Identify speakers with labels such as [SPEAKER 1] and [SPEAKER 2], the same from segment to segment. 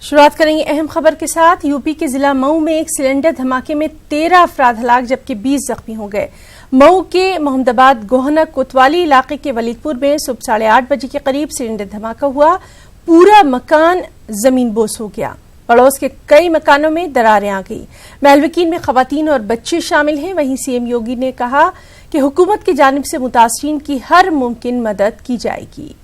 [SPEAKER 1] शुरुआत करेंगे अहम खबर के साथ। यूपी के जिला मऊ में एक सिलेंडर धमाके में 13 अफराद हलाक जबकि 20 जख्मी हो गए। मऊ के मोहम्मदाबाद गोहना कोतवाली इलाके के वलीदपुर में सुबह 8:30 बजे के करीब सिलेंडर धमाका हुआ। पूरा मकान जमीन बोस हो गया। पड़ोस के कई मकानों में दरारें आ गई। महलविकीन में खवातीन और बच्चे शामिल हैं। वहीं सीएम योगी ने कहा कि हुकूमत की जानिब से मुतासरीन की हर मुमकिन मदद की जाएगी।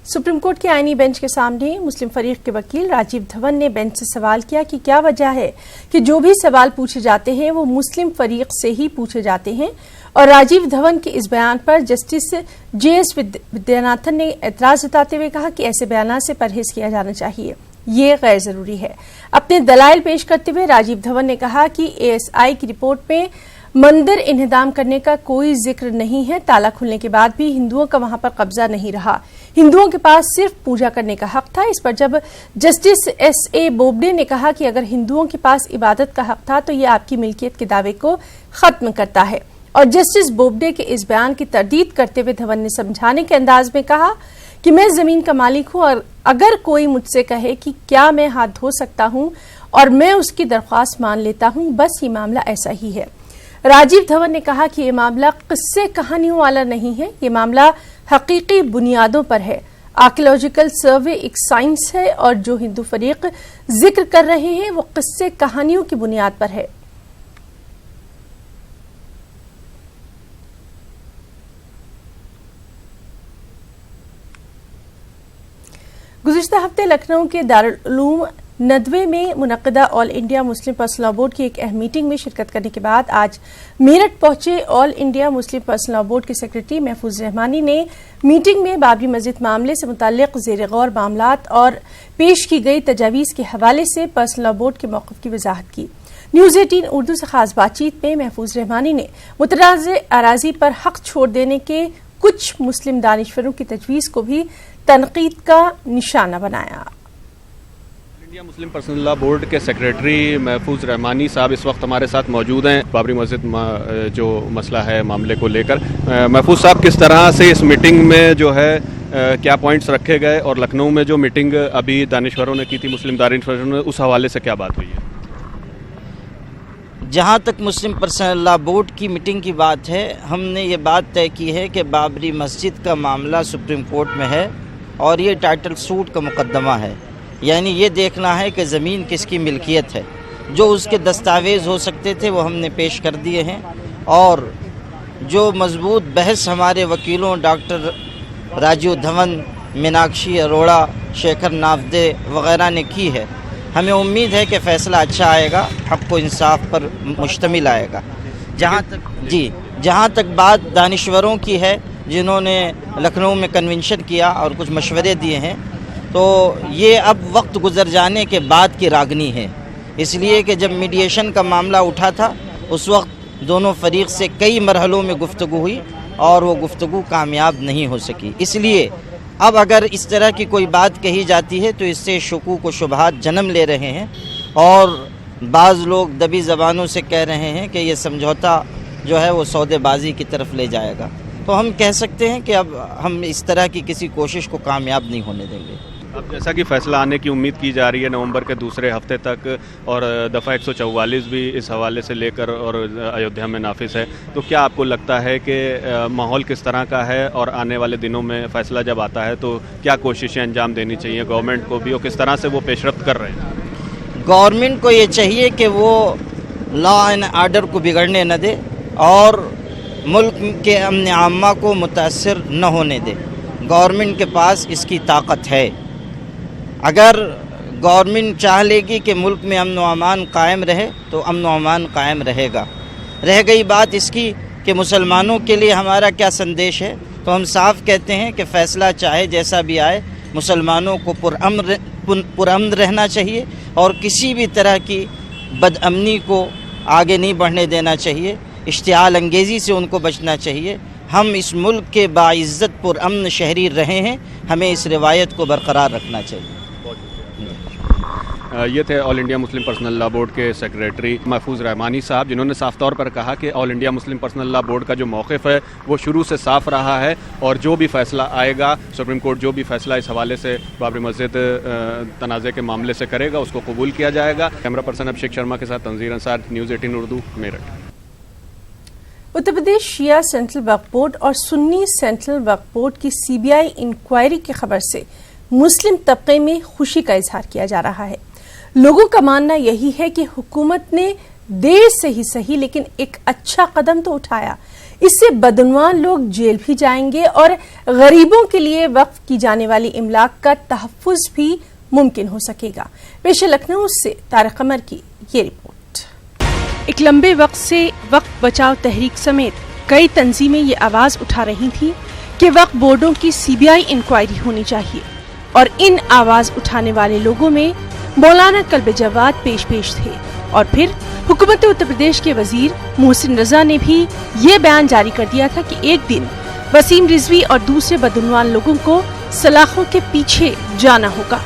[SPEAKER 1] सुप्रीम कोर्ट के आईनी बेंच के सामने मुस्लिम फरीक के वकील राजीव धवन ने बेंच से सवाल किया कि क्या वजह है कि जो भी सवाल पूछे जाते हैं वो मुस्लिम फरीक से ही पूछे जाते हैं। और राजीव धवन के इस बयान पर जस्टिस JS विद्यानाथन ने एतराज जताते हुए कहा कि ऐसे बयान से परहेज किया जाना चाहिए, ये गैर जरूरी है। अपने दलाइल पेश करते हुए राजीव धवन ने कहा कि ASI की रिपोर्ट में मंदिर इन्हदाम करने का कोई जिक्र नहीं है। ताला खुलने के बाद भी हिंदुओं का वहां पर कब्जा नहीं रहा। हिंदुओं के पास सिर्फ पूजा करने का हक था। इस पर जब जस्टिस SA बोबडे ने कहा कि अगर हिंदुओं के पास इबादत का हक था तो ये आपकी मिल्कियत के दावे को खत्म करता है। और जस्टिस बोबडे के इस बयान की तरदीद करते हुए धवन ने समझाने के अंदाज में कहा कि मैं जमीन का मालिक हूं और अगर कोई मुझसे कहे कि क्या मैं हाथ धो सकता हूं और मैं उसकी दरख्वास्त मान लेता हूं, बस ये मामला ऐसा ही है। राजीव धवन ने कहा कि ये मामला किस्से कहानियों वाला नहीं है, ये मामला हकीकी बुनियादों पर है। आर्कियोलॉजिकल सर्वे एक साइंस है और जो हिंदू फरीक जिक्र कर रहे हैं वो किस्से कहानियों की बुनियाद पर है। गुज़िश्ता हफ्ते लखनऊ के दारुल उलूम नदवे में मुनक़दा All India Muslim Personal Law Board की एक अहम मीटिंग में शिरकत करने के बाद आज मेरठ पहुंचे all India Muslim Personal Law board के सेक्रेटरी महफूज रहमानी ने मीटिंग में बाबरी मस्जिद मामले से मुताल्लिक़ ज़ेर गौर मामलात और पेश की गई तजावीज़ के हवाले से पर्सनल लॉ बोर्ड के मौक़िफ़ की वजाहत की। न्यूज़ 18 उर्दू से खास बातचीत में महफूज रहमानी ने मुतनाज़ अराज़ी पर हक छोड़ देने के कुछ मुस्लिम दानिशवरों की तजवीज़ को भी तनकीद का निशाना बनाया।
[SPEAKER 2] India Muslim Personal Law board के सेक्रेटरी महफूज रहमानी साहब इस वक्त हमारे साथ मौजूद हैं बाबरी मस्जिद जो मसला है मामले को लेकर। महफूज साहब, किस तरह से इस मीटिंग में जो है क्या पॉइंट्स रखे गए और लखनऊ में जो मीटिंग अभी दानिशवरों ने की थी, मुस्लिम दानिशवरों ने, उस हवाले से क्या बात हुई है?
[SPEAKER 3] जहाँ तक मुस्लिम पर्सनल लॉ बोर्ड की मीटिंग की बात है, हमने ये बात तय की है कि बाबरी मस्जिद का मामला सुप्रीम कोर्ट में है और ये टाइटल सूट का मुकदमा है। यानी ये देखना है कि ज़मीन किसकी मिल्कियत है। जो उसके दस्तावेज़ हो सकते थे वो हमने पेश कर दिए हैं और जो मजबूत बहस हमारे वकीलों डॉक्टर राजीव धवन, मीनाक्षी अरोड़ा, शेखर नावदे वग़ैरह ने की है, हमें उम्मीद है कि फ़ैसला अच्छा आएगा, हक़ व इंसाफ पर मुश्तमिल आएगा। जहाँ तक बात दानिशवरों की है जिन्होंने लखनऊ में कन्वेंशन किया और कुछ मशवरे दिए हैं, तो ये अब वक्त गुजर जाने के बाद की रागनी है। इसलिए कि जब मीडिएशन का मामला उठा था उस वक्त दोनों फरीक से कई मरहलों में गुफ्तगू हुई और वो गुफ्तगू कामयाब नहीं हो सकी। इसलिए अब अगर इस तरह की कोई बात कही जाती है तो इससे शुकूक व शुबहात जन्म ले रहे हैं और बाज़ लोग दबी ज़बानों से कह रहे हैं कि ये समझौता जो है वो सौदेबाजी की तरफ ले जाएगा। तो हम कह सकते हैं कि अब हम इस तरह की किसी कोशिश को कामयाब नहीं होने देंगे।
[SPEAKER 2] अब जैसा कि फ़ैसला आने की उम्मीद की जा रही है नवंबर के दूसरे हफ्ते तक और दफ़ा 144 भी इस हवाले से लेकर और अयोध्या में नाफिज है, तो क्या आपको लगता है कि माहौल किस तरह का है और आने वाले दिनों में फ़ैसला जब आता है तो क्या कोशिशें अंजाम देनी चाहिए गवर्नमेंट को भी और किस तरह से वो पेशरफ्त कर रहे हैं?
[SPEAKER 3] गवर्नमेंट को ये चाहिए कि वो लॉ एंड आर्डर को बिगड़ने न दे और मुल्क के अमन आमा को मुतासर न होने दे। गवर्नमेंट के पास इसकी ताकत है। अगर गवर्नमेंट चाह लेगी कि मुल्क में अमन व अमान कायम रहे तो अमन व अमान कायम रहेगा। रह गई बात इसकी कि मुसलमानों के लिए हमारा क्या संदेश है, तो हम साफ कहते हैं कि फ़ैसला चाहे जैसा भी आए, मुसलमानों को पुरअमन रहना चाहिए और किसी भी तरह की बदअमनी को आगे नहीं बढ़ने देना चाहिए। इश्तिआल अंगेज़ी से उनको बचना चाहिए। हम इस मुल्क के बाइज़्ज़त पुरअमन शहरी रहे हैं, हमें इस रिवायत को बरकरार रखना चाहिए।
[SPEAKER 2] ये थे all India Muslim Personal Law board के सेक्रेटरी महफूज रहमानी साहब, जिन्होंने साफ तौर पर कहा कि all India Muslim Personal Law board का जो मौक़िफ़ है वो शुरू से साफ रहा है और जो भी फैसला आएगा, सुप्रीम कोर्ट जो भी फैसला इस हवाले से बाबरी मस्जिद तनाज़े के मामले से करेगा उसको कबूल किया जाएगा। कैमरा पर्सन अभिषेक शर्मा के साथ तंजीर अंसार, न्यूज़ 18 उर्दू, मेरठ।
[SPEAKER 1] उत्तर प्रदेश शिया सेंट्रल वक्फ बोर्ड और सुन्नी सेंट्रल वक्फ बोर्ड की सीबीआई इंक्वायरी की खबर से मुस्लिम तबके में खुशी का इजहार किया जा रहा है। लोगों का मानना यही है कि हुकूमत ने देर से ही सही लेकिन एक अच्छा कदम तो उठाया। इससे बदनवान लोग जेल भी जाएंगे और गरीबों के लिए वक्फ की जाने वाली इमलाक का तहफ़्फ़ुज़ भी मुमकिन हो सकेगा। पेश लखनऊ से तारिक कमर की ये रिपोर्ट। एक लंबे वक्त से वक्फ बचाओ तहरीक समेत कई तंजीमें ये आवाज उठा रही थी कि वक्फ बोर्डों की सीबीआई इंक्वायरी होनी चाहिए और इन आवाज उठाने वाले लोगों में मौलाना कल्ब जवाद पेश थे। और फिर हुकूमत उत्तर प्रदेश के वजीर मोहसिन रजा ने भी ये बयान जारी कर दिया था कि एक दिन वसीम रिजवी और दूसरे बदनवान लोगों को सलाखों के पीछे जाना होगा।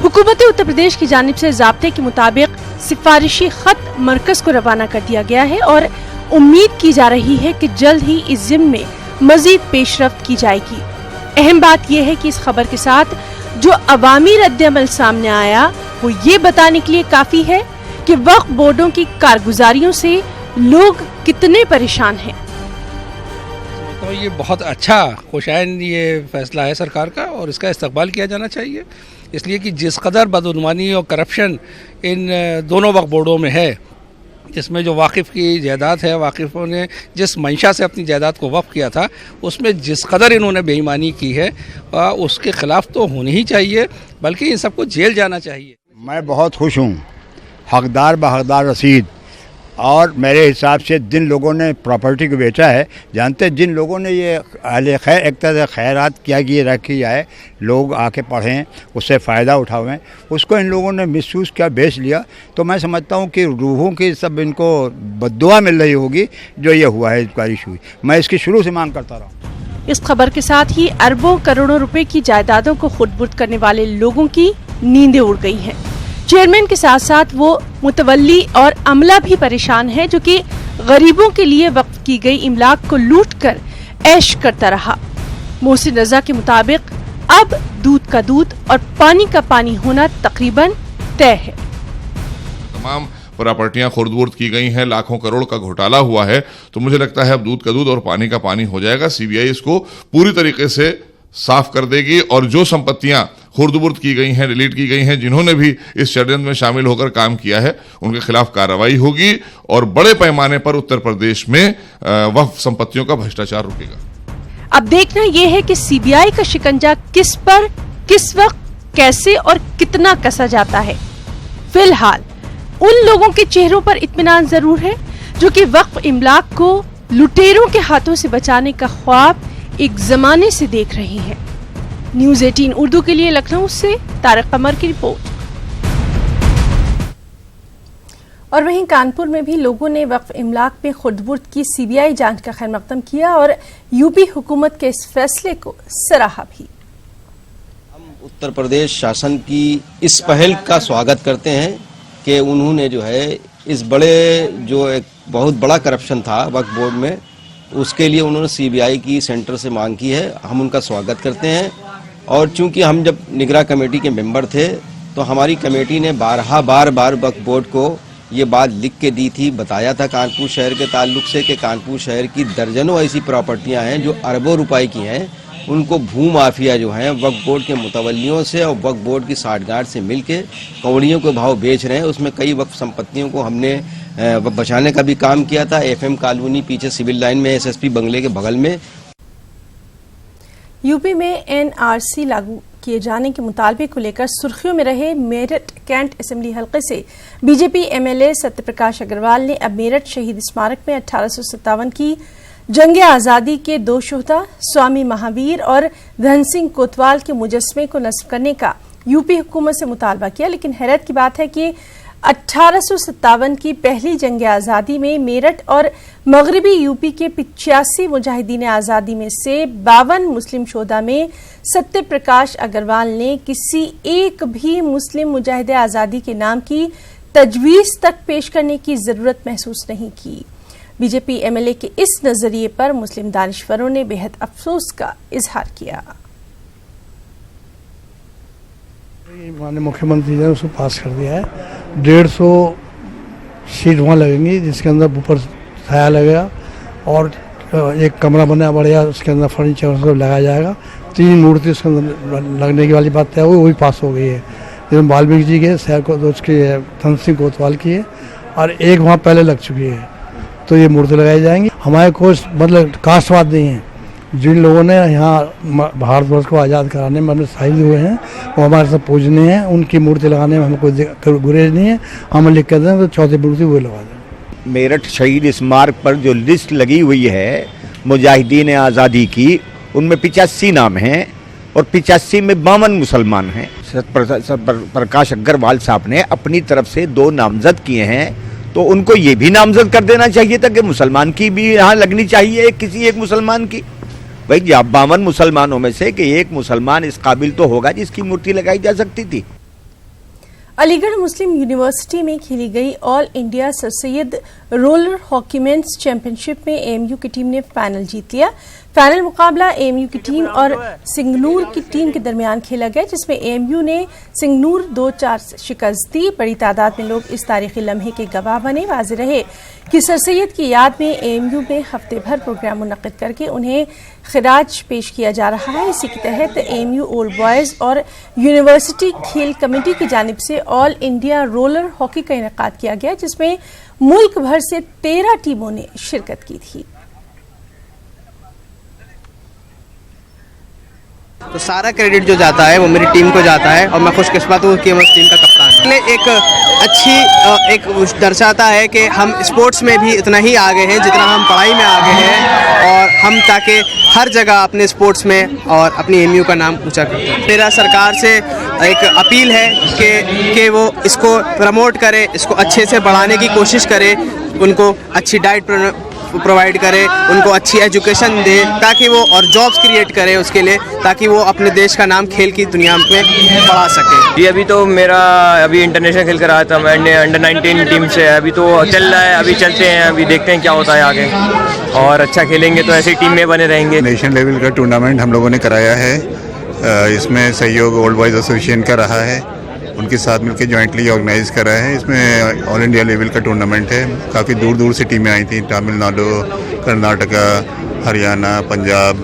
[SPEAKER 1] हुकूमत उत्तर प्रदेश की जानिब से ज़ाब्ते के मुताबिक सिफारिशी खत मरकज को रवाना कर दिया गया है और उम्मीद की जा रही है कि जल्द ही इस ज़िम्मे में मजीद पेशरफ्त की जाएगी। अहम बात यह है कि इस खबर के साथ जो अवामी रद्द-ए-अमल सामने आया वो ये बताने के लिए काफी है कि वक्फ बोर्डों की कारगुजारियों से लोग कितने परेशान हैं।
[SPEAKER 4] तो ये बहुत अच्छा खुशाइन ये फैसला है सरकार का और इसका इस्तकबाल किया जाना चाहिए, इसलिए कि जिस कदर बदउनवानी और करप्शन इन दोनों वक्फ बोर्डों में है, जिसमें जो वाकिफ़ की जायदाद है, वाकिफ़ों ने जिस मंशा से अपनी जायदाद को वक्फ किया था उसमें जिस कदर इन्होंने बेईमानी की है उसके ख़िलाफ़ तो होनी ही चाहिए, बल्कि इन सबको जेल जाना चाहिए।
[SPEAKER 5] मैं बहुत खुश हूँ। हकदार बहकदार रसीद, और मेरे हिसाब से जिन लोगों ने प्रॉपर्टी को बेचा है, जानते जिन लोगों ने ये अहले खैर एक तरह खैरात किया है, लोग आके पढ़ें उससे फ़ायदा उठावें, उसको इन लोगों ने मिसयूज़ किया, बेच लिया। तो मैं समझता हूँ कि रूहों की सब इनको बद्दुआ मिल रही होगी जो ये हुआ है, बारिश हुई। मैं इसकी शुरू से मांग करता रहा।
[SPEAKER 1] इस खबर के साथ ही अरबों करोड़ों रुपए की जायदादों को खुर्द-बुर्द करने वाले लोगों की नींदें उड़ गई हैं। चेयरमैन के साथ साथ वो मुतवल्ली और अमला भी परेशान है जो कि गरीबों के लिए वक्फ की गई इमलाक को लूट कर ऐश करता रहा। मोहसिन रजा के मुताबिक अब दूध का दूध और पानी का पानी होना तकरीबन तय है।
[SPEAKER 6] तमाम प्रॉपर्टियां खुर्द-बुर्द की गई हैं, लाखों करोड़ का घोटाला हुआ है, तो मुझे लगता है अब दूध का दूध और पानी का पानी हो जाएगा। सीबीआई इसको पूरी तरीके से साफ कर देगी और जो संपत्तियां खुर्द-बुर्द की गई हैं, डिलीट की गई हैं, जिन्होंने भी इस षड्यंत्र में शामिल होकर काम किया है, उनके खिलाफ कार्रवाई होगी और बड़े पैमाने पर उत्तर प्रदेश में वक्फ संपत्तियों का भ्रष्टाचार रुकेगा।
[SPEAKER 1] अब देखना यह है कि सीबीआई का शिकंजा किस पर, किस वक्त, कैसे और कितना कसा जाता है। फिलहाल उन लोगों के चेहरों पर इत्मीनान जरूर है जो कि वक्फ इमलाक को लुटेरों के हाथों से बचाने का ख्वाब एक जमाने से देख रहे हैं। न्यूज़ 18 उर्दू के लिए लखनऊ से तारिक कमर की रिपोर्ट। और वहीं कानपुर में भी लोगों ने वक्फ इमलाक में खुर्द-बुर्द की सीबीआई जांच का खैर मकदम किया और यूपी हुकूमत के इस फैसले को सराहा भी।
[SPEAKER 7] हम उत्तर प्रदेश शासन की इस पहल का स्वागत करते हैं कि उन्होंने जो है इस बड़े जो एक बहुत बड़ा करप्शन था वक्फ बोर्ड में, उसके लिए उन्होंने सीबीआई की सेंटर से मांग की है। हम उनका स्वागत करते हैं। और चूंकि हम जब निगरां कमेटी के मेंबर थे तो हमारी कमेटी ने बार बार वक्फ बोर्ड को ये बात लिख के दी थी, बताया था कानपुर शहर के ताल्लुक से कि कानपुर शहर की दर्जनों ऐसी प्रॉपर्टियां हैं जो अरबों रुपए की हैं, उनको भू माफिया जो हैं वक्फ बोर्ड के मुतवल्लियों से और वक्फ बोर्ड की साठगांठ से मिलके कौड़ियों के भाव बेच रहे हैं। उसमें कई वक्फ संपत्तियों को हमने बचाने का भी काम किया था। एफएम कॉलोनी पीछे सिविल लाइन में एसएसपी बंगले के बगल में।
[SPEAKER 1] यूपी में एनआरसी लागू किए जाने के मुतालबे को लेकर सुर्खियों में रहे मेरठ कैंट असेंबली हलके से बीजेपी एमएलए सत्यप्रकाश अग्रवाल ने अब मेरठ शहीद स्मारक में 1857 की जंग आज़ादी के 2 शोहदा स्वामी महावीर और धन सिंह कोतवाल के मुजस्मे को नस्ब करने का यूपी हुकूमत से मुतालबा किया। लेकिन हैरत की बात है कि 1857 की पहली जंग आज़ादी में मेरठ और मगरबी यूपी के 85 मुजाहिदीन आज़ादी में से 52 मुस्लिम शोधा में सत्य प्रकाश अग्रवाल ने किसी एक भी मुस्लिम मुजाहिद आज़ादी के नाम की तजवीज़ तक पेश करने की ज़रूरत महसूस नहीं की। बीजेपी एमएलए के इस नजरिए पर मुस्लिम दानिशवरों ने बेहद अफसोस का इजहार किया।
[SPEAKER 8] माननीय मुख्यमंत्री ने उसको पास कर दिया है। 150 सीट वहाँ लगेंगी, जिसके अंदर ऊपर छाया लगेगा और एक कमरा बना बढ़िया, उसके अंदर फर्नीचर सब लगाया जाएगा। 3 मूर्ति उसके अंदर लगने की वाली बात है, वो भी पास हो गई है। जिसमें वाल्मीकि जी के शहर को उसकी धन सिंह कोतवाल की है और एक वहाँ पहले लग चुकी है, तो ये मूर्ति लगाई जाएंगी। हमारे कोई मतलब कास्टवाद नहीं है। जिन लोगों ने यहाँ भारतवर्ष को आज़ाद कराने में हमें शहीद हुए हैं वो हमारे साथ पूजनीय हैं। उनकी मूर्ति लगाने में हमें कोई गुरेज नहीं है। हम लिख कर दें तो चौथी मूर्ति वो लगा दें।
[SPEAKER 5] मेरठ शहीद स्मारक पर जो लिस्ट लगी हुई है मुजाहिदीन आज़ादी की, उनमें 85 नाम हैं और 85 में 52 मुसलमान हैं। प्रकाश अग्रवाल साहब ने अपनी तरफ से 2 नामजद किए हैं, तो उनको ये भी नामजद कर देना चाहिए था कि मुसलमान की भी यहाँ लगनी चाहिए, किसी एक मुसलमान की। भाई 52 मुसलमानों में से कि एक मुसलमान इस काबिल तो होगा जिसकी मूर्ति लगाई जा सकती थी।
[SPEAKER 1] अलीगढ़ मुस्लिम यूनिवर्सिटी में खेली गई all India sir Syed roller hockey mains championship में एएमयू की टीम ने फाइनल जीत लिया। फाइनल मुकाबला एएमयू की टीम और सिंगनूर की टीम के दरमियान खेला गया, जिसमें एएमयू ने सिंगनूर 2-4 से शिकस्त दी। बड़ी तादाद में लोग इस तारीखी लम्हे के गवाह बने। वाज़ेह रहे कि सर सैयद की याद में एएमयू में हफ्ते भर प्रोग्राम मुनक्किद करके उन्हें खिराज पेश किया जा रहा है। इसी के तहत एएमयू ओल्ड बॉयज और यूनिवर्सिटी खेल कमेटी की जानिब से ऑल इंडिया रोलर हॉकी का इनेकाद किया गया, जिसमें मुल्क भर से 13 टीमों ने शिरकत की थी।
[SPEAKER 9] तो सारा क्रेडिट जो जाता है वो मेरी टीम को जाता है और मैं खुशकिस्मत हूँ कि मैं उस टीम का कप्तान हूँ। एक अच्छी एक दर्शाता है कि हम स्पोर्ट्स में भी इतना ही आगे हैं जितना हम पढ़ाई में आगे हैं, और हम ताकि हर जगह अपने स्पोर्ट्स में और अपनी एएमयू का नाम ऊंचा करें। मेरा सरकार से एक अपील है कि वो इसको प्रमोट करे, इसको अच्छे से बढ़ाने की कोशिश करे, उनको अच्छी डाइट प्रोवाइड करे, उनको अच्छी एजुकेशन दे, ताकि वो और जॉब्स क्रिएट करे उसके लिए, ताकि वो अपने देश का नाम खेल की दुनिया में बढ़ा सके।
[SPEAKER 10] ये अभी तो मेरा इंटरनेशनल खेल कर रहा था, मैंने अंडर 19 टीम से, अभी तो चल रहा है, अभी चलते हैं, अभी देखते हैं क्या होता है आगे, और अच्छा खेलेंगे तो ऐसी टीम में बने रहेंगे।
[SPEAKER 11] नेशनल लेवल का टूर्नामेंट हम लोगों ने कराया है, इसमें सहयोग ओल्ड बॉयज़ एसोसिएशन का रहा है, उनके साथ मिलकर जॉइंटली ऑर्गेनाइज करा है। इसमें ऑल इंडिया लेवल का टूर्नामेंट है। काफ़ी दूर दूर से टीमें आई थी, तमिलनाडु, कर्नाटका, हरियाणा, पंजाब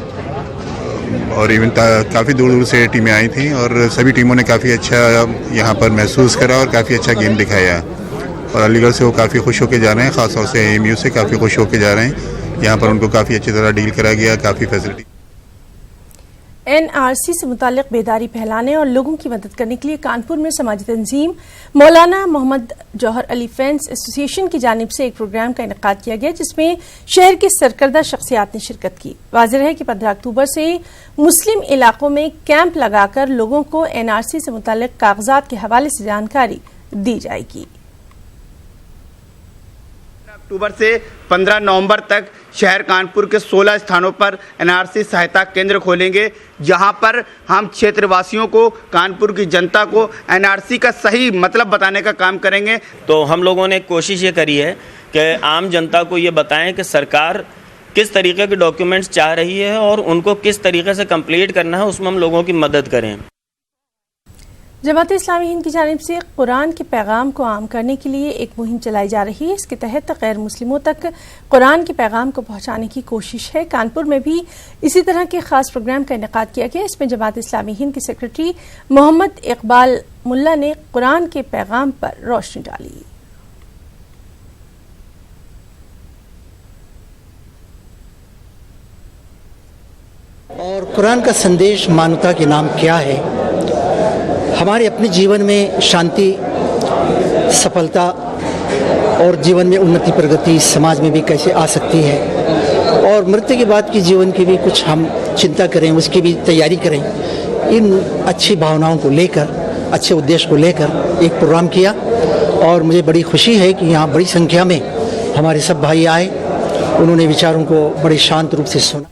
[SPEAKER 11] और इवन काफ़ी दूर दूर से टीमें आई थी, और सभी टीमों ने काफ़ी अच्छा यहाँ पर महसूस करा और काफ़ी अच्छा गेम दिखाया। और अलीगढ़ से वो काफ़ी खुश होकर जा रहे हैं, ख़ासतौर से एएमयू से काफ़ी खुश होकर जा रहे हैं। यहाँ पर उनको काफ़ी अच्छी तरह डील करा गया, काफ़ी फैसिलिटी।
[SPEAKER 1] एनआरसी से मुतालिक बेदारी फैलाने और लोगों की मदद करने के लिए कानपुर में समाजी तंजीम मौलाना मोहम्मद जौहर अली फैंस एसोसिएशन की जानिब से एक प्रोग्राम का इनेकाद किया गया, जिसमें शहर की सरकर्दा शख्सियात ने शिरकत की। वाज़ेह है कि 15 अक्टूबर से मुस्लिम इलाकों में कैंप लगाकर लोगों को एनआरसी से मुतालिक कागजात के हवाले से जानकारी दी जाएगी।
[SPEAKER 12] अक्टूबर से 15 नवंबर तक शहर कानपुर के 16 स्थानों पर एनआरसी सहायता केंद्र खोलेंगे, जहां पर हम क्षेत्रवासियों को, कानपुर की जनता को एनआरसी का सही मतलब बताने का काम करेंगे।
[SPEAKER 10] तो हम लोगों ने कोशिश ये करी है कि आम जनता को ये बताएं कि सरकार किस तरीके के डॉक्यूमेंट्स चाह रही है और उनको किस तरीके से कंप्लीट करना है, उसमें हम लोगों की मदद करें।
[SPEAKER 1] जमात इस्लामी हिंद की जानिब से कुरान के पैगाम को आम करने के लिए एक मुहिम चलाई जा रही है। इसके तहत गैर मुस्लिमों तक कुरान के पैगाम को पहुंचाने की कोशिश है। कानपुर में भी इसी तरह के खास प्रोग्राम का इनेकाद किया गया। इसमें जमात इस्लामी हिंद के सेक्रेटरी मोहम्मद इकबाल मुल्ला ने कुरान के पैगाम पर रोशनी डाली।
[SPEAKER 13] और कुरान का संदेश मानवता के नाम क्या है, हमारे अपने जीवन में शांति, सफलता और जीवन में उन्नति, प्रगति समाज में भी कैसे आ सकती है, और मृत्यु के बाद के जीवन की भी कुछ हम चिंता करें, उसकी भी तैयारी करें। इन अच्छी भावनाओं को लेकर, अच्छे उद्देश्य को लेकर एक प्रोग्राम किया और मुझे बड़ी खुशी है कि यहाँ बड़ी संख्या में हमारे सब भाई आए, उन्होंने विचारों को बड़े शांत रूप से सुना।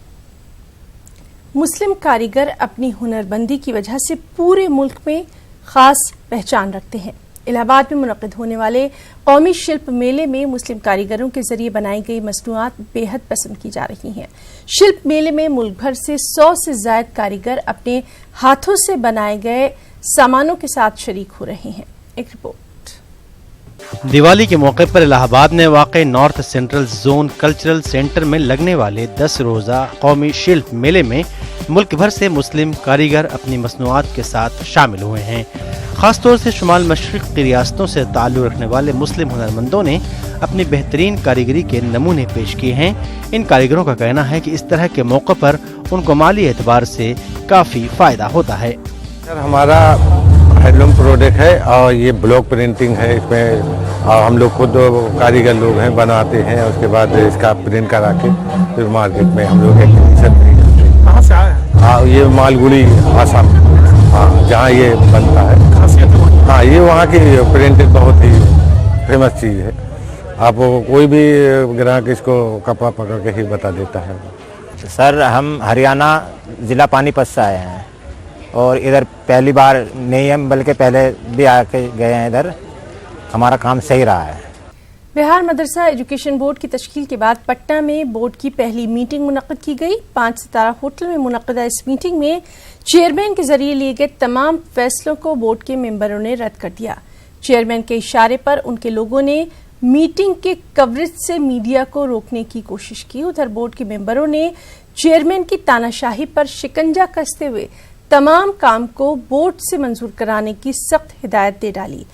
[SPEAKER 1] मुस्लिम कारीगर अपनी हुनरबंदी की वजह से पूरे मुल्क में खास पहचान रखते हैं। इलाहाबाद में मुनक़िद होने वाले कौमी शिल्प मेले में मुस्लिम कारीगरों के जरिए बनाई गई मसनूआत बेहद पसंद की जा रही हैं। शिल्प मेले में मुल्क भर से 100 से ज़ायद कारीगर अपने हाथों से बनाए गए सामानों के साथ शरीक हो रहे हैं। एक रिपोर्ट।
[SPEAKER 14] दिवाली के मौके पर इलाहाबाद में वाक़ई north central zone cultural centre में लगने वाले 10 रोज़ा कौमी शिल्प मेले में मुल्क भर से मुस्लिम कारीगर अपनी मसनूआत के साथ शामिल हुए हैं। खासतौर से शुमाल मशरिक़ की रियासतों से ताल्लुक़ रखने वाले मुस्लिम हुनरमंदों ने अपनी बेहतरीन कारीगरी के नमूने पेश किए हैं। इन कारीगरों का कहना है कि इस तरह के मौक़ों पर उनको माली एतबार से काफ़ी फ़ायदा होता है।
[SPEAKER 15] सर, हमारा हैंडलूम प्रोडक्ट है और ये ब्लॉक प्रिंटिंग है। इसमें हम लोग खुद कारीगर लोग हैं, बनाते हैं, उसके बाद इसका प्रिंट करा के फिर मार्केट में हम लोग एग्जीबिशन में जाते हैं। कहाँ से आए? हाँ, ये मालगुड़ी आसाम, हाँ, जहाँ ये बनता है। हाँ, ये वहाँ की प्रिंटेड बहुत ही फेमस चीज़ है। आप कोई भी ग्राहक इसको कपड़ा पकड़ के ही बता देता है।
[SPEAKER 16] सर, हम हरियाणा ज़िला पानीपत से आए हैं और इधर पहली बार नहीं है, बल्कि पहले भी आके गए हैं। इधर हमारा काम सही रहा है।
[SPEAKER 1] बिहार मदरसा एजुकेशन बोर्ड की तश्कील के बाद पटना में बोर्ड की पहली मीटिंग मुनक्किद की गई। 5 सितारा होटल में मुनक्किदा इस मीटिंग में चेयरमैन के जरिए लिए गए तमाम फैसलों को बोर्ड के मेंबरों ने रद्द कर दिया। चेयरमैन के इशारे पर उनके लोगों ने मीटिंग के कवरेज से मीडिया को रोकने की कोशिश की। उधर बोर्ड के मेंबरों ने चेयरमैन की तानाशाही पर शिकंजा कसते हुए तमाम काम को बोर्ड से मंजूर कराने की सख्त हिदायत दे डाली।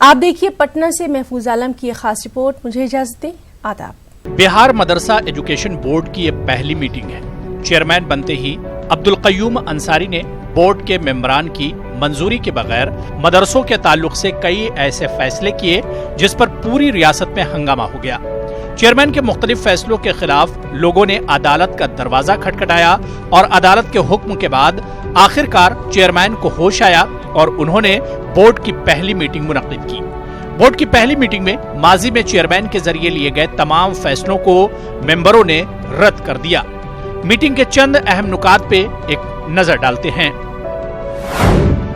[SPEAKER 1] आप देखिए पटना से महफूज आलम की एक खास रिपोर्ट। मुझे इजाजत दें, आदाब।
[SPEAKER 17] बिहार मदरसा एजुकेशन बोर्ड की ये पहली मीटिंग है। चेयरमैन बनते ही अब्दुल कय्यूम अंसारी ने बोर्ड के मेंबरान की मंजूरी के बगैर मदरसों के ताल्लुक से कई ऐसे फैसले किए जिस पर पूरी रियासत में हंगामा हो गया। चेयरमैन के मुख्तलिफ फैसलों के खिलाफ लोगों ने अदालत का दरवाजा खटखटाया और अदालत के हुक्म के बाद आखिरकार चेयरमैन को होश आया और उन्होंने बोर्ड की पहली मीटिंग मुनक्किद की। बोर्ड की पहली मीटिंग में माजी में चेयरमैन के जरिए लिए गए तमाम फैसलों को मेंबरों ने रद्द कर दिया। मीटिंग के चंद अहम नुकात पे एक नजर डालते हैं।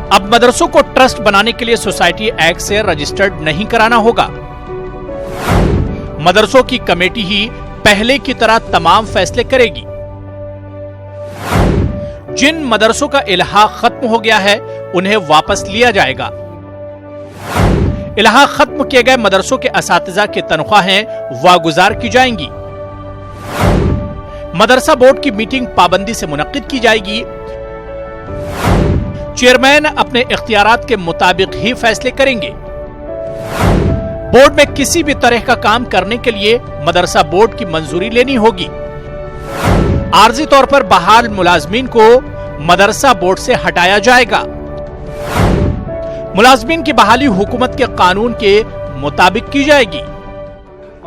[SPEAKER 17] अब मदरसों को ट्रस्ट बनाने के लिए सोसाइटी एक्ट से रजिस्टर्ड नहीं कराना होगा। मदरसों की कमेटी ही पहले की तरह तमाम फैसले करेगी। जिन मदरसों का इल्हाक खत्म हो गया है उन्हें वापस लिया जाएगा। इल्हाक खत्म किए गए मदरसों के असातिज़ा की तनख्वाहें वागुजार की जाएंगी। मदरसा बोर्ड की मीटिंग पाबंदी से मुनक्किद की जाएगी। चेयरमैन अपने इख्तियारात के मुताबिक ही फैसले करेंगे। बोर्ड में किसी भी तरह का काम करने के लिए मदरसा बोर्ड की मंजूरी लेनी होगी। आर्जी तौर पर बहाल मुलाजमीन को मदरसा बोर्ड से हटाया जाएगा। मुलाजमीन की बहाली हुकूमत के कानून के मुताबिक की जाएगी।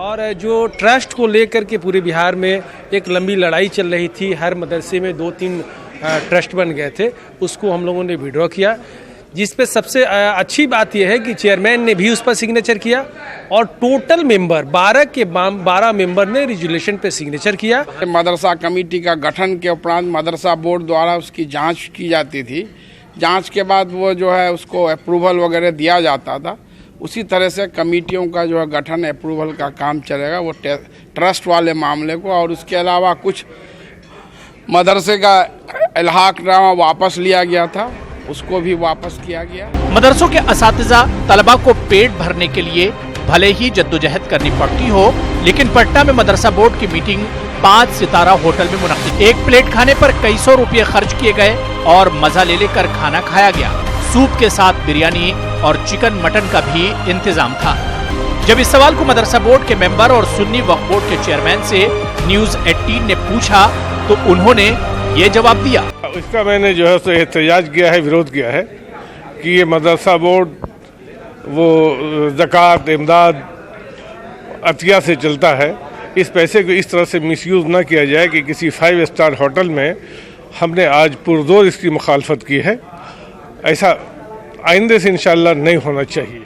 [SPEAKER 18] और जो ट्रस्ट को लेकर के पूरे बिहार में एक लंबी लड़ाई चल रही थी, हर मदरसे में 2-3 ट्रस्ट बन गए थे, उसको हम लोगों ने विड्रॉ किया। जिस पे सबसे अच्छी बात यह है कि चेयरमैन ने भी उस पर सिग्नेचर किया और टोटल मेंबर 12 मेंबर ने रिजोल्यूशन पे सिग्नेचर किया।
[SPEAKER 19] मदरसा कमेटी का गठन के उपरांत मदरसा बोर्ड द्वारा उसकी जांच की जाती थी। जांच के बाद वो जो है उसको अप्रूवल वगैरह दिया जाता था। उसी तरह से कमेटियों का जो है गठन अप्रूवल का काम चलेगा, वो ट्रस्ट वाले मामले को। और उसके अलावा कुछ मदरसे का इल्हाकनामा वापस लिया गया था, उसको भी वापस किया गया।
[SPEAKER 17] मदरसों के असातिज़ा तलबा को पेट भरने के लिए भले ही जद्दोजहद करनी पड़ती हो, लेकिन पटना में मदरसा बोर्ड की मीटिंग 5 सितारा होटल में मुनक्किद। एक प्लेट खाने पर कई सौ रुपये खर्च किए गए और मजा ले लेकर खाना खाया गया। सूप के साथ बिरयानी और चिकन मटन का भी इंतजाम था। जब इस सवाल को मदरसा बोर्ड के मेंबर और सुन्नी वक्फ बोर्ड के चेयरमैन से न्यूज़ 18 ने पूछा तो उन्होंने ये जवाब दिया।
[SPEAKER 20] इसका मैंने जो है सो एहतजाज किया है, विरोध किया है कि ये मदरसा बोर्ड वो ज़कात, इमदाद, अतिया से चलता है। इस पैसे को इस तरह से मिसयूज़ ना किया जाए कि किसी 5 स्टार होटल में हमने आज पुरजोर इसकी मुखालफत की है। ऐसा आइंदे से इंशाअल्लाह नहीं होना चाहिए।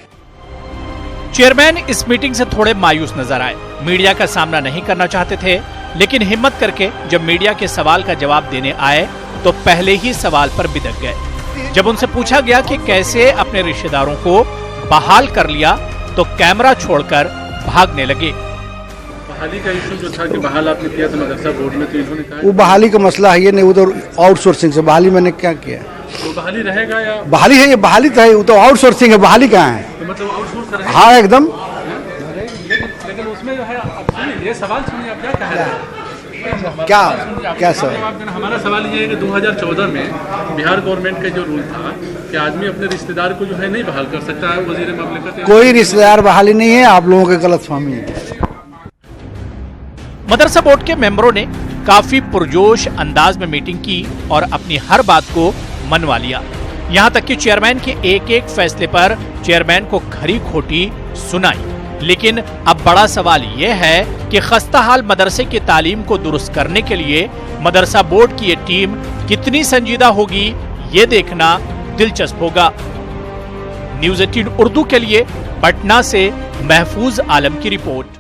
[SPEAKER 17] चेयरमैन इस मीटिंग से थोड़े मायूस नजर आए। मीडिया का सामना नहीं करना चाहते थे, लेकिन हिम्मत करके जब मीडिया के सवाल का जवाब देने आए तो पहले ही सवाल पर बिदक गए। जब उनसे पूछा गया कि कैसे अपने रिश्तेदारों को बहाल कर लिया तो कैमरा छोड़कर भागने लगे।
[SPEAKER 21] बहाली का इशू जो था कि बहाल आपने किया था मदरसा बोर्ड में, तो इन्होंने कहा
[SPEAKER 8] वो बहाली का मसला है, ये नहीं उधर आउटसोर्सिंग से बहाली मैंने क्या किया।
[SPEAKER 21] तो बहाली रहेगा या
[SPEAKER 8] बहाली है, ये बहाली तो है, वो तो आउटसोर्सिंग है, बहाली कहाँ है?
[SPEAKER 21] तो मतलब आउटसोर्स रहेगा?
[SPEAKER 8] हाँ एकदम।
[SPEAKER 21] लेकिन उसमें जो है अब सुनिए, ये सवाल सुनिए, आप क्या कह रहे हैं?
[SPEAKER 8] क्या सर?
[SPEAKER 21] हमारा सवाल ये है कि 2014 में बिहार गवर्नमेंट का जो रूल था कि आदमी अपने रिश्तेदार को जो है नहीं बहाल कर सकता है, वजीर ममलिकत।
[SPEAKER 8] कोई रिश्तेदार बहाली नहीं है, आप लोगों की गलतफहमी है।
[SPEAKER 17] मदरसा बोर्ड के मेंबरों ने काफी पुरजोश अंदाज में मीटिंग की और अपनी हर बात को मनवा लिया। यहाँ तक कि चेयरमैन के एक एक फैसले पर चेयरमैन को खरी खोटी सुनाई। लेकिन अब बड़ा सवाल यह है कि खस्ताहाल मदरसे की तालीम को दुरुस्त करने के लिए मदरसा बोर्ड की ये टीम कितनी संजीदा होगी, ये देखना दिलचस्प होगा। न्यूज़ 18 उर्दू के लिए पटना से महफूज आलम की रिपोर्ट।